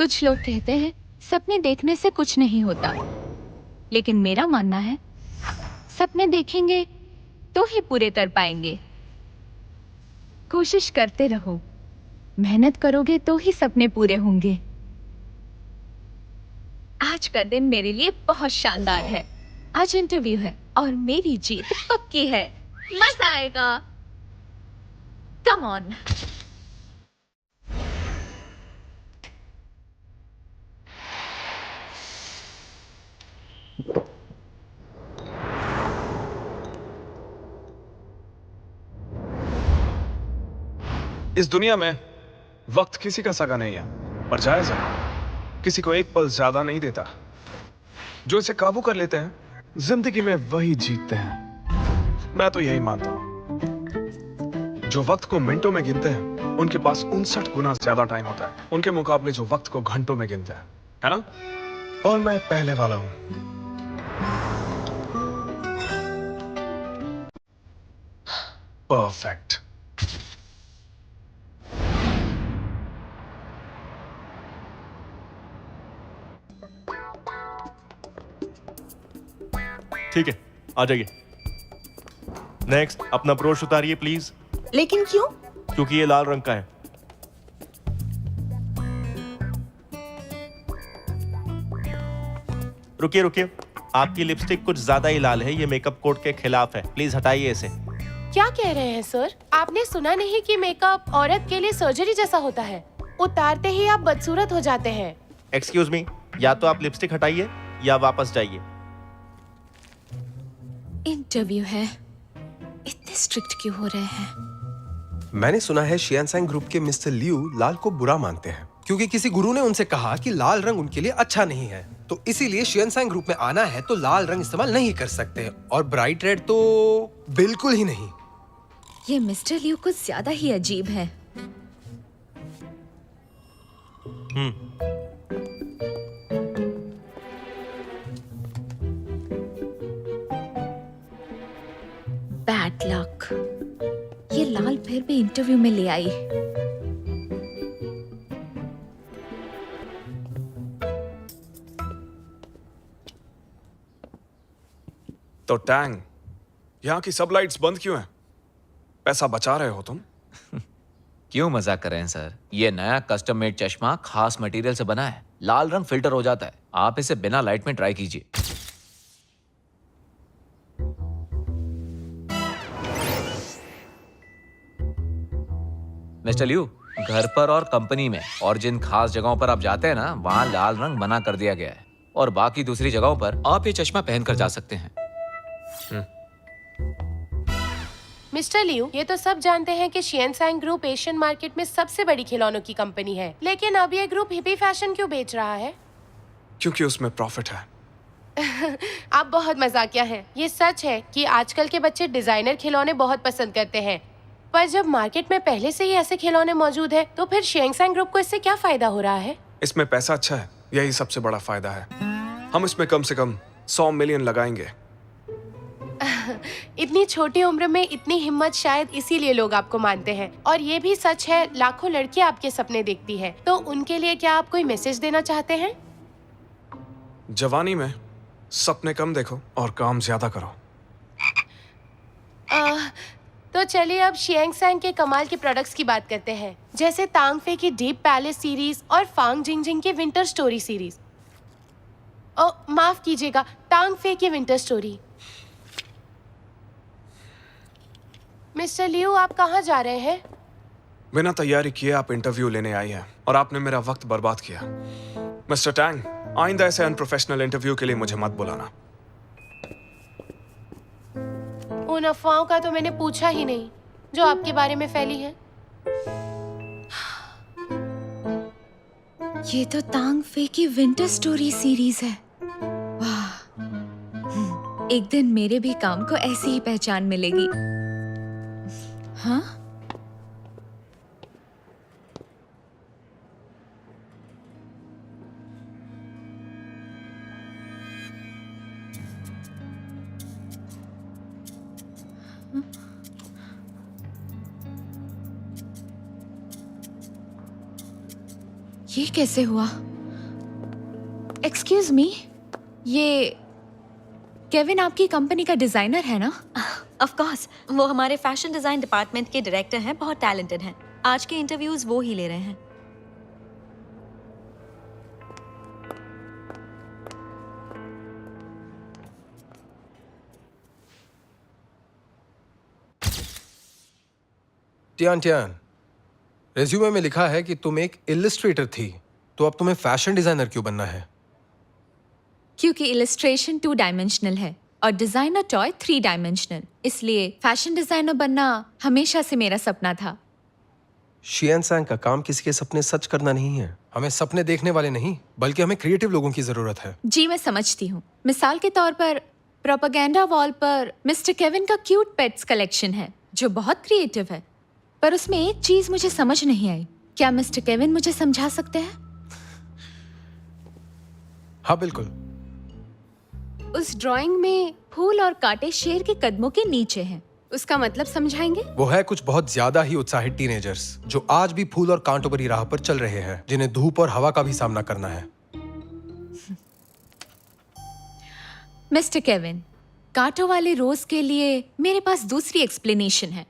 कुछ लोग कहते हैं सपने देखने से कुछ नहीं होता, लेकिन मेरा मानना है सपने देखेंगे तो ही पूरे कर पाएंगे। कोशिश करते रहो, मेहनत करोगे तो ही सपने पूरे होंगे। आज का दिन मेरे लिए बहुत शानदार है। आज इंटरव्यू है और मेरी जीत पक्की है। मजा आएगा। Come on. इस दुनिया में वक्त किसी का सगा नहीं है, पर जायज है, किसी को एक पल ज्यादा नहीं देता। जो इसे काबू कर लेते हैं जिंदगी में वही जीतते हैं। मैं तो यही मानता हूं। जो वक्त को मिनटों में गिनते हैं उनके पास 59 गुना ज्यादा टाइम होता है उनके मुकाबले जो वक्त को घंटों में गिनते हैं, है ना? और मैं पहले वाला हूं। परफेक्ट। ठीक है, आ जाइए। नेक्स्ट, अपना ब्रोश उतारिए प्लीज। लेकिन क्यों? क्योंकि ये लाल रंग का है। रुकिए रुकिए, आपकी लिपस्टिक कुछ ज्यादा ही लाल है, ये मेकअप कोड के खिलाफ है, प्लीज हटाइए इसे। क्या कह रहे हैं सर? आपने सुना नहीं कि मेकअप औरत के लिए सर्जरी जैसा होता है? उतारते ही आप बदसूरत हो जाते हैं। एक्सक्यूज मी, या तो आप लिपस्टिक हटाइए या वापस जाइए। इंटरव्यू है, इतने स्ट्रिक्ट क्यों हो रहे हैं? मैंने सुना है शियानसैंग ग्रुप के मिस्टर लियू लाल को बुरा मानते हैं क्योंकि किसी गुरु ने उनसे कहा कि लाल रंग उनके लिए अच्छा नहीं है। तो इसीलिए शियानसैंग ग्रुप में आना है तो लाल रंग इस्तेमाल नहीं कर सकते और ब्राइट रेड तो बिल्कुल ही नहीं। ये मिस्टर लियू कुछ ज्यादा ही अजीब है। बैड लक, ये लाल फिर भी इंटरव्यू में ले आई। तो टैंग, यहाँ की सब लाइट्स बंद क्यों हैं? पैसा बचा रहे हो तुम? क्यों मजाक कर रहे हैं सर? ये नया कस्टम मेड चश्मा खास मटेरियल से बना है, लाल रंग फिल्टर हो जाता है। आप इसे बिना लाइट में ट्राई कीजिए। मिस्टर लियू, घर पर और कंपनी में और जिन खास जगहों पर आप जाते हैं ना, वहाँ लाल रंग मना कर दिया गया है और बाकी दूसरी जगहों पर आप ये चश्मा पहनकर जा सकते हैं। मिस्टर लियू, ये तो सब जानते हैं कि शियानसैंग ग्रुप एशियन मार्केट में सबसे बड़ी खिलौनों की कंपनी है, लेकिन अब ये ग्रुप हिपी फैशन क्यों बेच रहा है? क्योंकि उसमें प्रॉफिट है। आप बहुत मजाकिया हैं। ये सच है कि आजकल के बच्चे डिजाइनर खिलौने बहुत पसंद करते हैं, पर जब मार्केट में पहले से ही ऐसे खिलौने मौजूद है तो फिर शियानसैंग ग्रुप को इससे क्या फायदा हो रहा है? इसमें पैसा अच्छा है, यही सबसे बड़ा फायदा है। हम इसमें कम से कम 100 मिलियन लगाएंगे। इतनी छोटी उम्र में इतनी हिम्मत, शायद इसीलिए लोग आपको मानते हैं। और ये भी सच है, लाखों लड़कियां आपके सपने देखती है। तो उनके लिए क्या आप कोई मैसेज देना चाहते हैं? जवानी में सपने कम देखो और काम ज्यादा करो। तो चलिए अब शियांगसैंग के कमाल के प्रोडक्ट्स की बात करते हैं, जैसे तांग फे की डीप पैलेस सीरीज और फांग जिंगजिंग की विंटर स्टोरी सीरीज। माफ कीजिएगा, तांग फे की विंटर स्टोरी। मिस्टर लियू, आप कहाँ जा रहे हैं? बिना तैयारी किए आप इंटरव्यू लेने आई हैं और आपने मेरा वक्त बर्बाद किया। मिस्टर टैंग, आइंदा ऐसे अनप्रोफेशनल इंटरव्यू के लिए मुझे मत बुलाना। उन अफवाहों का तो मैंने पूछा ही नहीं जो आपके बारे में फैली है। ये तो तांग फे की विंटर स्टोरी सीरीज है। वाह, एक दिन मेरे भी काम को ऐसी ही पहचान मिलेगी। हाँ? ये कैसे हुआ? एक्सक्यूज मी, ये केविन आपकी कंपनी का डिजाइनर है ना? ऑफ कोर्स, वो हमारे फैशन डिजाइन डिपार्टमेंट के डायरेक्टर हैं, बहुत टैलेंटेड हैं। आज के इंटरव्यूज वो ही ले रहे हैं। टियान टियान, रेज्यूमे में लिखा है कि तुम एक इलिस्ट्रेटर थी, तो अब तुम्हें फैशन डिजाइनर क्यों बनना है? क्योंकि इलस्ट्रेशन 2 डायमेंशनल है और डिजाइनर टॉय 3 डायमेंशनल, इसलिए फैशन डिजाइनर बनना हमेशा से मेरा सपना था। शियन सैंग का काम किसी के सपने सच करना नहीं है। हमें सपने देखने वाले नहीं, बल्कि हमें क्रिएटिव लोगों की जरूरत है। जी मैं समझती हूँ। मिसाल के तौर पर प्रोपेगेंडा वॉल पर मिस्टर केविन का क्यूट पेट्स कलेक्शन है जो बहुत क्रिएटिव है, पर उसमें एक चीज मुझे समझ नहीं आई। क्या मिस्टर केविन मुझे समझा सकते हैं? हाँ बिल्कुल। उस ड्राइंग में फूल और कांटे शेर के कदमों के नीचे हैं, उसका मतलब समझाएंगे? वो है कुछ बहुत ज्यादा ही उत्साहित टीनेजर्स जो आज भी फूल और कांटों भरी राह पर चल रहे हैं, जिन्हें धूप और हवा का भी सामना करना है। मिस्टर केविन, कांटों वाले रोज के लिए मेरे पास दूसरी एक्सप्लेनेशन है।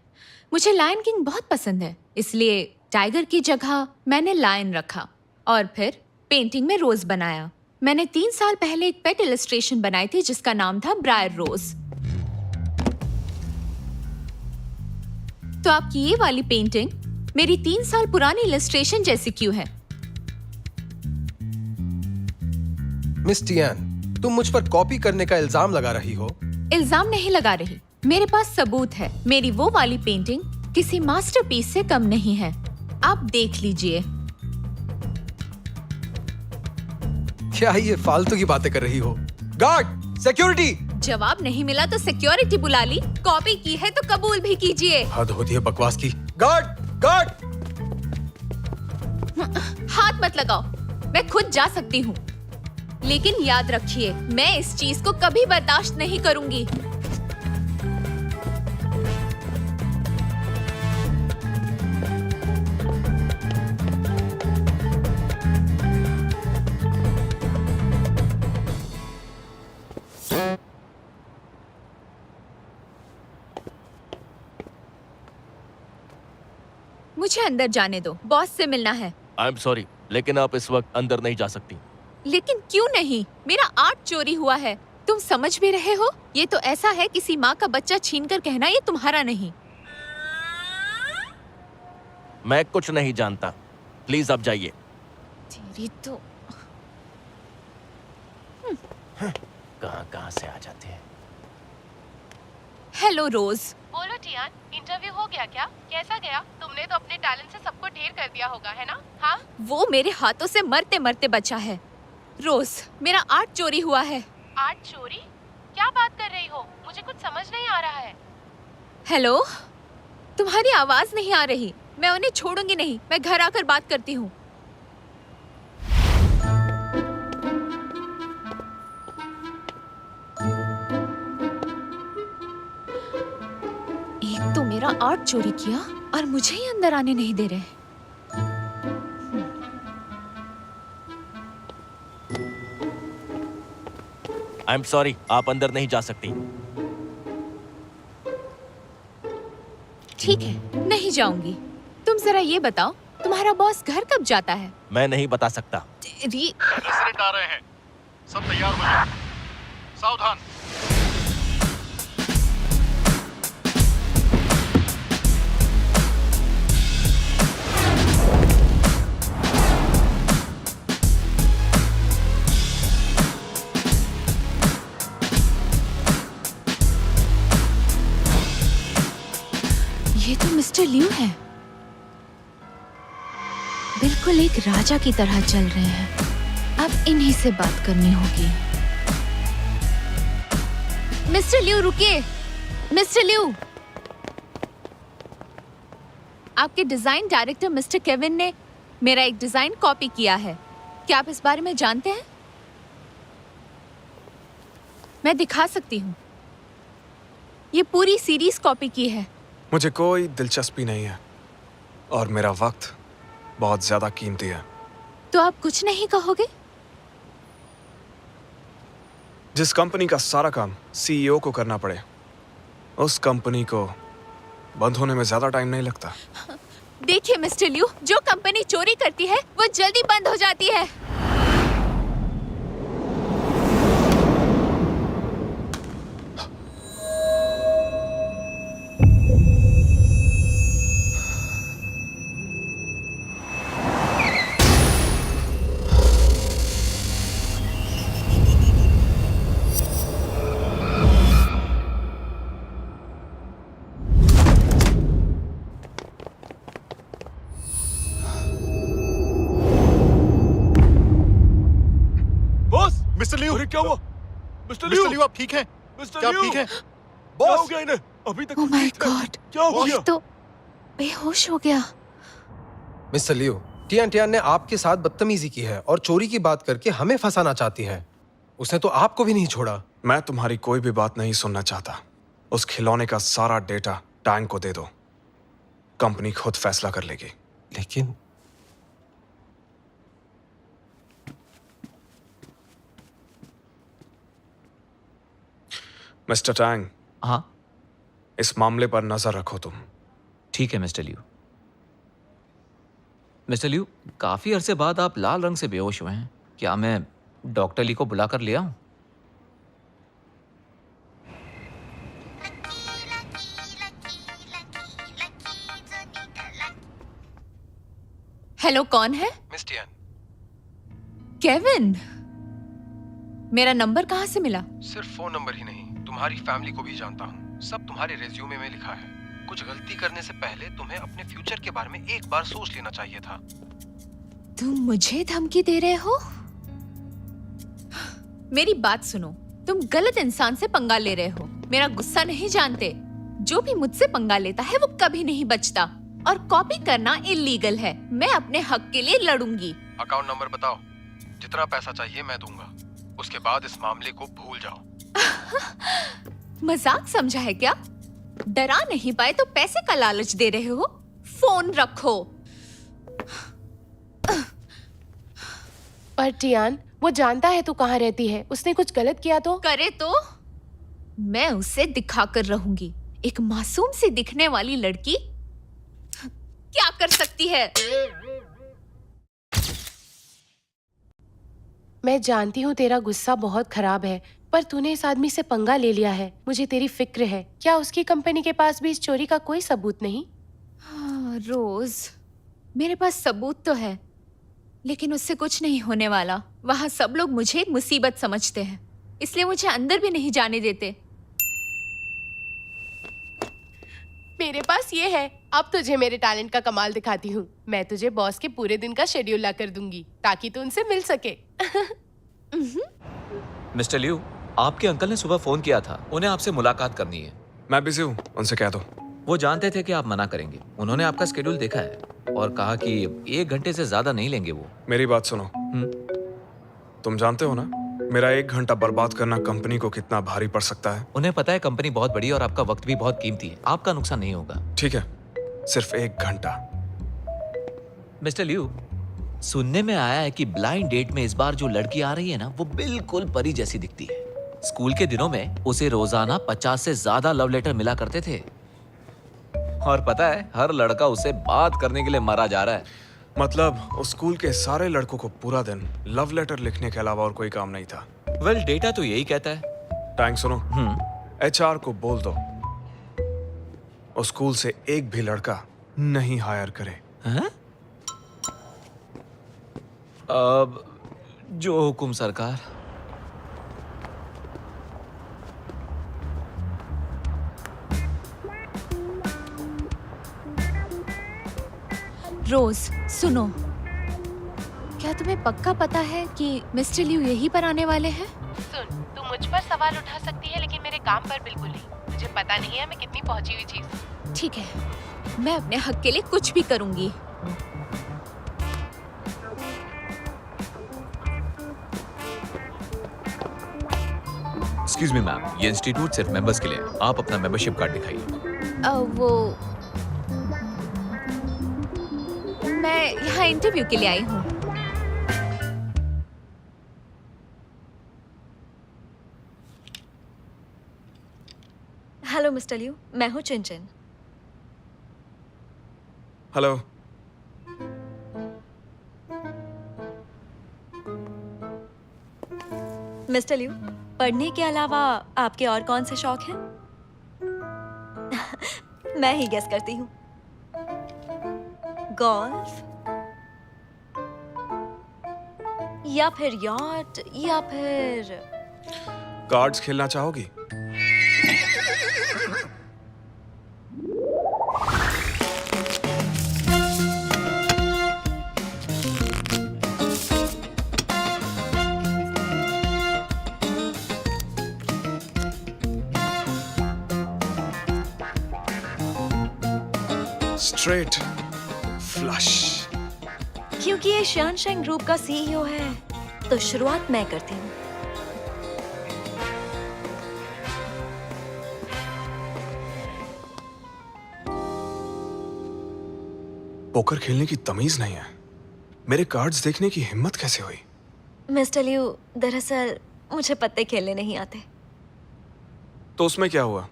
मुझे लायन किंग बहुत पसंद है, इसलिए टाइगर की जगह मैंने लायन रखा और फिर पेंटिंग में रोज बनाया। मैंने 3 साल पहले एक पेट इलस्ट्रेशन बनाई थी जिसका नाम था ब्रायर रोज। तो आपकी ये वाली पेंटिंग मेरी 3 साल पुरानी इलस्ट्रेशन जैसी क्यों है? मिस टियान, तुम मुझ पर कॉपी करने का इल्जाम लगा रही हो। इल्जाम नहीं लगा रही, मेरे पास सबूत है। मेरी वो वाली पेंटिंग किसी मास्टरपीस से कम नहीं है, आप देख लीजिए। क्या ये फालतू की बातें कर रही हो? Guard, security! जवाब नहीं मिला तो सिक्योरिटी बुला ली। कॉपी की है तो कबूल भी कीजिए। हद होती है बकवास की। Guard, guard! हाथ मत लगाओ, मैं खुद जा सकती हूँ, लेकिन याद रखिए मैं इस चीज को कभी बर्दाश्त नहीं करूंगी। मुझे अंदर जाने दो, बॉस से मिलना है। आई एम सॉरी, लेकिन आप इस वक्त अंदर नहीं जा सकती। लेकिन क्यों नहीं? मेरा आर्ट चोरी हुआ है, तुम समझ भी रहे हो? ये तो ऐसा है किसी माँ का बच्चा छीनकर कहना ये तुम्हारा नहीं। मैं कुछ नहीं जानता, प्लीज आप जाइए। तेरी तो कहाँ से आ जाते हैं। हेलो रोज। बोलो टियान, इंटरव्यू हो गया क्या? कैसा गया? तुमने तो अपने टैलेंट से सबको ढेर कर दिया होगा, है ना? हाँ? वो मेरे हाथों से मरते मरते बचा है। रोज, मेरा आर्ट चोरी हुआ है। आर्ट चोरी? क्या बात कर रही हो? मुझे कुछ समझ नहीं आ रहा है। हेलो, तुम्हारी आवाज नहीं आ रही। मैं उन्हें छोड़ूंगी नहीं, मैं घर आकर बात करती हूँ। एक तो मेरा आर्ट चोरी किया और मुझे ही अंदर आने नहीं दे रहे। आई एम सॉरी, आप अंदर नहीं जा सकती। ठीक है, नहीं जाऊंगी। तुम जरा ये बताओ, तुम्हारा बॉस घर कब जाता है? मैं नहीं बता सकता। तेरी रेसिडेंट आ रहे हैं, सब तैयार हो जाओ। सावधान। ये तो मिस्टर लियू है। बिल्कुल एक राजा की तरह चल रहे हैं। अब इन्हीं से बात करनी होगी। मिस्टर लियू रुकिए। मिस्टर लियू, आपके डिजाइन डायरेक्टर मिस्टर केविन ने मेरा एक डिजाइन कॉपी किया है। क्या आप इस बारे में जानते हैं? मैं दिखा सकती हूँ। ये पूरी सीरीज कॉपी की है। मुझे कोई दिलचस्पी नहीं है और मेरा वक्त बहुत ज्यादा कीमती है। तो आप कुछ नहीं कहोगे? जिस कंपनी का सारा काम सीईओ को करना पड़े, उस कंपनी को बंद होने में ज्यादा टाइम नहीं लगता। देखिए मिस्टर लियू, जो कंपनी चोरी करती है वो जल्दी बंद हो जाती है। बॉस, मिस्टर लियू, अरे क्या हुआ? मिस्टर मिस्टर लियू, आप ठीक हैं? मिस्टर क्या आप लियू! ठीक हैं? क्या हो बॉस, गया इन्हें? अभी तक ओह तो माय ठीक थे। गॉड, क्या हो गया? ये तो बेहोश हो गया। मिस्टर लियो, टियान टियान ने आपके साथ बदतमीजी की है और चोरी की बात करके हमें फंसाना चाहती है। उसने तो आपको भी नहीं छोड़ा। मैं तुम्हारी कोई भी बात नहीं सुनना चाहता। उस खिलौने का सारा डेटा टैंग को दे दो, कंपनी खुद फैसला कर लेगी। लेकिन मिस्टर टैंग, हाँ इस मामले पर नजर रखो तुम। ठीक है मिस्टर लियू। मिस्टर लियू, काफी अरसे बाद आप लाल रंग से बेहोश हुए हैं। क्या मैं डॉक्टर ली को बुलाकर ले आऊं? हेलो, कौन है? मिस टियान, केविन, मेरा नंबर कहाँ से मिला? सिर्फ फोन नंबर ही नहीं, तुम्हारी फैमिली को भी जानता हूँ। सब तुम्हारे रेज्यूमे में लिखा है। कुछ गलती करने से पहले तुम्हें अपने फ्यूचर के बारे में एक बार सोच लेना चाहिए था। तुम मुझे धमकी दे रहे हो? मेरी बात सुनो, तुम गलत इंसान से पंगा ले रहे हो। मेरा गुस्सा नहीं जानते। जो भी मुझसे पंगा लेता है वो कभी नहीं बचता, और कॉपी करना इलीगल है। मैं अपने हक के लिए लड़ूंगी। अकाउंट नंबर बताओ, जितना पैसा चाहिए मैं दूंगा। उसके बाद इस मामले को भूल जाओ। मजाक समझा है क्या? डरा नहीं पाए तो पैसे का लालच दे रहे हो? फोन रखो। पर टियान, वो जानता है तू कहाँ रहती है। उसने कुछ गलत किया तो? करे तो मैं उसे दिखा कर रहूंगी। एक मासूम सी दिखने वाली लड़की क्या कर सकती है? मैं जानती हूँ तेरा गुस्सा बहुत खराब है, पर तूने इस आदमी से पंगा ले लिया है। मुझे तेरी फिक्र है। क्या उसकी कंपनी के पास भी इस चोरी का कोई सबूत नहीं? हाँ, रोज, मेरे पास सबूत तो है, लेकिन उससे कुछ नहीं होने वाला। वहां सब लोग मुझे एक मुसीबत समझते हैं, इसलिए मुझे अंदर भी नहीं जाने देते। मेरे पास ये है। अब तुझे मेरे टैलेंट का कमाल दिखाती हूँ। मैं तुझे बॉस के पूरे दिन का शेड्यूल ला कर दूंगी ताकि तू उनसे मिल सके। मिस्टर लियू, आपके अंकल ने सुबह फोन किया था। उन्हें आपसे मुलाकात करनी है। मैं बिजी हूँ, उनसे कह दो। वो जानते थे कि आप मना करेंगे। उन्होंने आपका शेड्यूल देखा है और कहा कि 1 घंटे से ज्यादा नहीं लेंगे वो। मेरी बात सुनो। तुम जानते हो ना, मेरा 1 घंटा बर्बाद करना कंपनी को कितना भारी पड़ सकता है। उन्हें पता है कंपनी बहुत बड़ी है और आपका वक्त भी बहुत कीमती है। आपका नुकसान नहीं होगा। ठीक है, सिर्फ 1 घंटा। मिस्टर लियू, सुनने में आया है कि ब्लाइंड डेट में इस बार जो लड़की आ रही है ना, वो बिल्कुल परी जैसी दिखती है। स्कूल के दिनों में उसे रोजाना 50 से ज्यादा लव लेटर मिला करते थे, और पता है हर लड़का उसे बात करने के लिए मारा जा रहा है। मतलब उस स्कूल के सारे लड़कों को पूरा दिन लव लेटर लिखने के अलावा और कोई काम नहीं था। वेल, डेटा तो यही कहता है। टैंक सुनो, HR को बोल दो उस स्कूल से एक भी लड़का नहीं हायर करे। हैं? अब जो हुकुम सरकार। रोज, सुनो, क्या तुम्हें पक्का पता है कि मिस्टर लियू यहीं पर आने वाले हैं? सुन, तू मुझ पर सवाल उठा सकती है, लेकिन मेरे काम पर बिल्कुल नहीं। मुझे पता नहीं है मैं कितनी पहुंची हुई चीज। ठीक है, मैं अपने हक के लिए कुछ भी करूंगी। एक्सक्यूज मी मैम, ये इंस्टीट्यूट सिर्फ मेंबर्स के लिए है। आप अपना मेंबरशिप कार्ड दिखाइए। वो मैं यहाँ इंटरव्यू के लिए आई हूँ। मिस्टर लियू, मैं हूँ चिनचिन। हेलो। मिस्टर लियू, पढ़ने के अलावा आपके और कौन से शौक हैं? मैं ही गेस करती हूँ। गोल्फ या फिर यॉट या फिर कार्ड्स खेलना चाहोगी? Straight flush. क्योंकि ये शियानशैंग ग्रुप का सीईओ है, तो शुरुआत मैं करती हूँ। पोकर खेलने की तमीज नहीं है। मेरे कार्ड्स देखने की हिम्मत कैसे हुई? मिस्टर लियू, दरअसल मुझे पत्ते खेलने नहीं आते। तो उसमें क्या हुआ?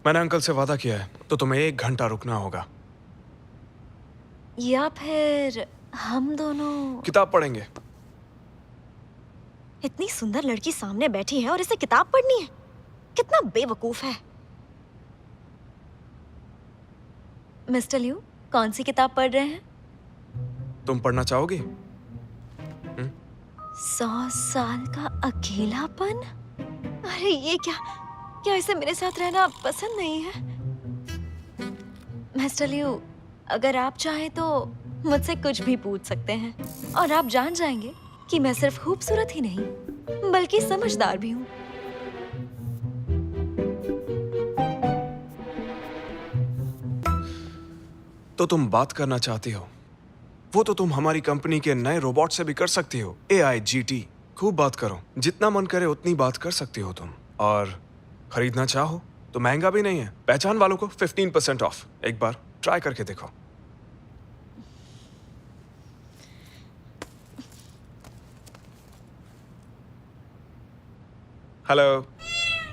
मैंने अंकल से वादा किया है, तो तुम्हें 1 घंटा रुकना होगा। या फिर हम दोनों किताब पढ़ेंगे। इतनी सुंदर लड़की सामने बैठी है और इसे किताब पढ़नी है? कितना बेवकूफ है। मिस्टर लियू, कौन सी किताब पढ़ रहे हैं? तुम पढ़ना चाहोगी? 100 साल का अकेलापन? अरे ये क्या इसे मेरे साथ रहना पसंद नहीं है? मिस्टर लियू, अगर आप चाहें तो मुझसे कुछ भी पूछ सकते हैं और आप जान जाएंगे कि मैं सिर्फ खूबसूरत ही नहीं बल्कि समझदार भी हूँ। तो तुम बात करना चाहती हो? वो तो तुम हमारी कंपनी के नए रोबोट से भी कर सकती हो, AI GT। खूब बात करो, जितना मन करे उतनी बात कर सकती हो तुम। और खरीदना चाहो तो महंगा भी नहीं है। पहचान वालों को 15% ऑफ। एक बार ट्राई करके देखो। हेलो।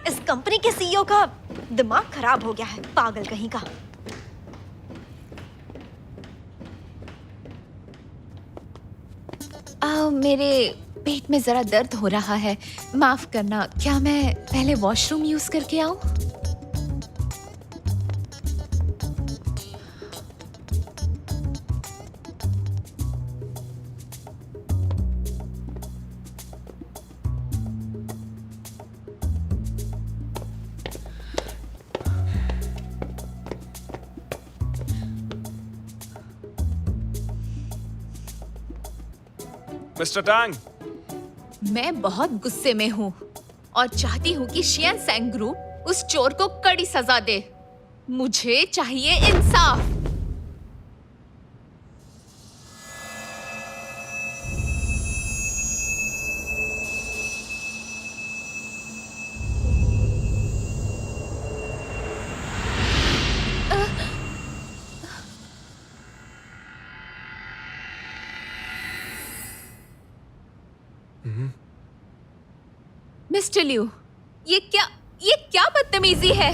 इस कंपनी के सीईओ का दिमाग खराब हो गया है, पागल कहीं का। मेरे पेट में जरा दर्द हो रहा है, माफ करना। क्या मैं पहले वॉशरूम यूज करके आऊं? मिस्टर टांग, मैं बहुत गुस्से में हूँ और चाहती हूँ कि शियानशैंग ग्रुप उस चोर को कड़ी सजा दे। मुझे चाहिए इंसाफ। मिस्टर लियू, ये क्या बदतमीजी है?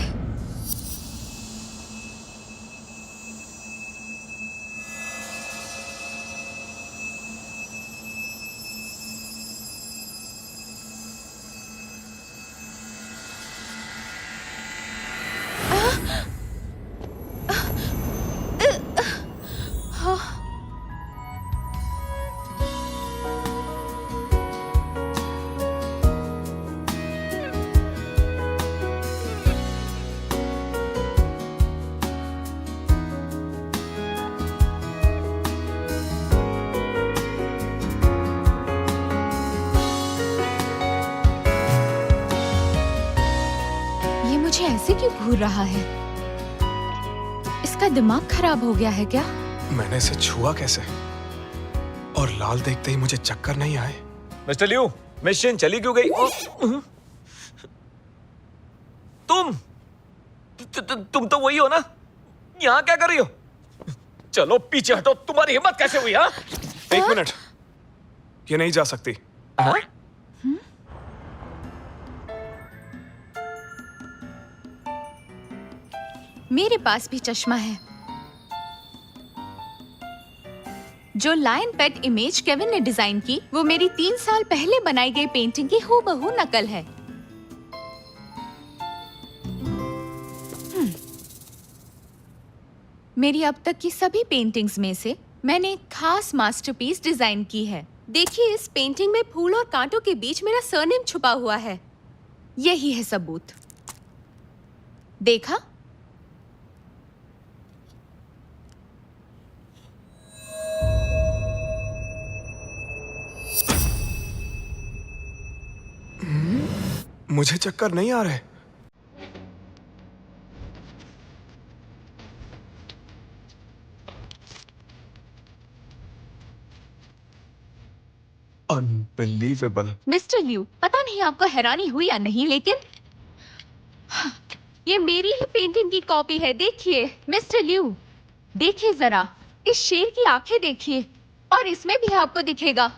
मुझे ऐसे क्यों घूर रहा है? इसका दिमाग खराब हो गया है क्या? मैंने इसे छुआ कैसे? और लाल देखते ही मुझे चक्कर नहीं आए। मिस्टर लियू, मिशन चली क्यों गई? तुम तो वही हो ना? यहाँ क्या कर रही हो? चलो पीछे हटो। तुम्हारी हिम्मत कैसे हुई? हाँ, 1 मिनट, ये नहीं जा सकती। हाँ? मेरे पास भी चश्मा है। जो लायन पेट इमेज केविन ने डिजाइन की, वो मेरी 3 साल पहले बनाई गई पेंटिंग की हूबहू नकल है। मेरी अब तक की सभी पेंटिंग्स में से मैंने एक खास मास्टरपीस डिजाइन की है। देखिए, इस पेंटिंग में फूल और कांटों के बीच मेरा सरनेम छुपा हुआ है। यही है सबूत। देखा? मुझे चक्कर नहीं आ रहे। अनबिलीवेबल। मिस्टर लिू, पता नहीं आपको हैरानी हुई या नहीं, लेकिन ये मेरी ही पेंटिंग की कॉपी है। देखिए मिस्टर लिू, देखिए जरा, इस शेर की आंखें देखिए, और इसमें भी आपको दिखेगा।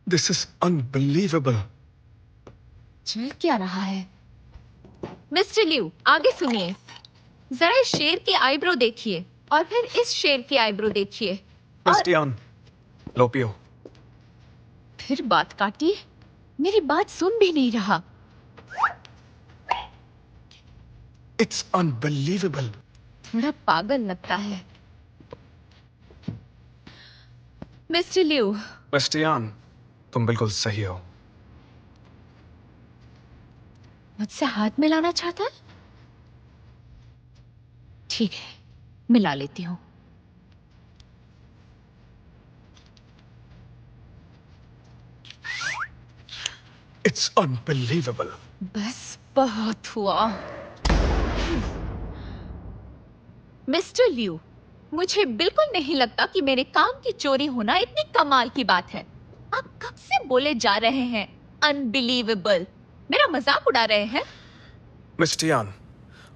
This is unbelievable. चल क्या रहा है? मिस्टर लिू, आगे सुनिए। जरा इस शेर की आईब्रो देखिए, और फिर इस शेर की आईब्रो देखिए। क्रिस्टियान, लो पियो। फिर बात काटी, मेरी बात सुन भी नहीं रहा। It's unbelievable. थोड़ा पागल लगता है। मिस्टर लिू, क्रिस्टियान, तुम बिल्कुल सही हो। मुझसे हाथ मिलाना चाहता है? ठीक है, मिला लेती हूँ। It's unbelievable. बस बहुत हुआ। मिस्टर लिू, मुझे बिल्कुल नहीं लगता कि मेरे काम की चोरी होना इतनी कमाल की बात है। आप कब से बोले जा रहे हैं अनबिलीवेबल? मेरा मजाक उड़ा रहे हैं? क्रिस्टियान,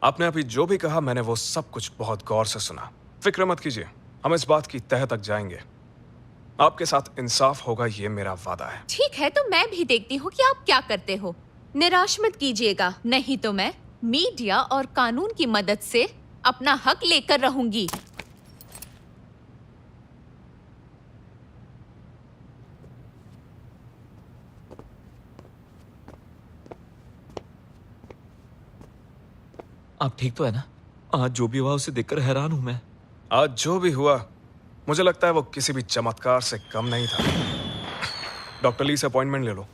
आपने अभी जो भी कहा मैंने वो सब कुछ बहुत गौर से सुना। फिक्र मत कीजिए, हम इस बात की तह तक जाएंगे। आपके साथ इंसाफ होगा, ये मेरा वादा है। ठीक है, तो मैं भी देखती हूँ कि आप क्या करते हो। निराश मत कीजिएगा, नहीं तो मैं मीडिया और कानून की मदद से अपना हक लेकर रहूंगी। आप ठीक तो है ना? आज जो भी हुआ उसे देखकर हैरान हूं मैं। आज जो भी हुआ, मुझे लगता है वो किसी भी चमत्कार से कम नहीं था। डॉक्टर ली से अपॉइंटमेंट ले लो।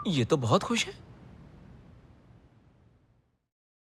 ये तो बहुत खुश है।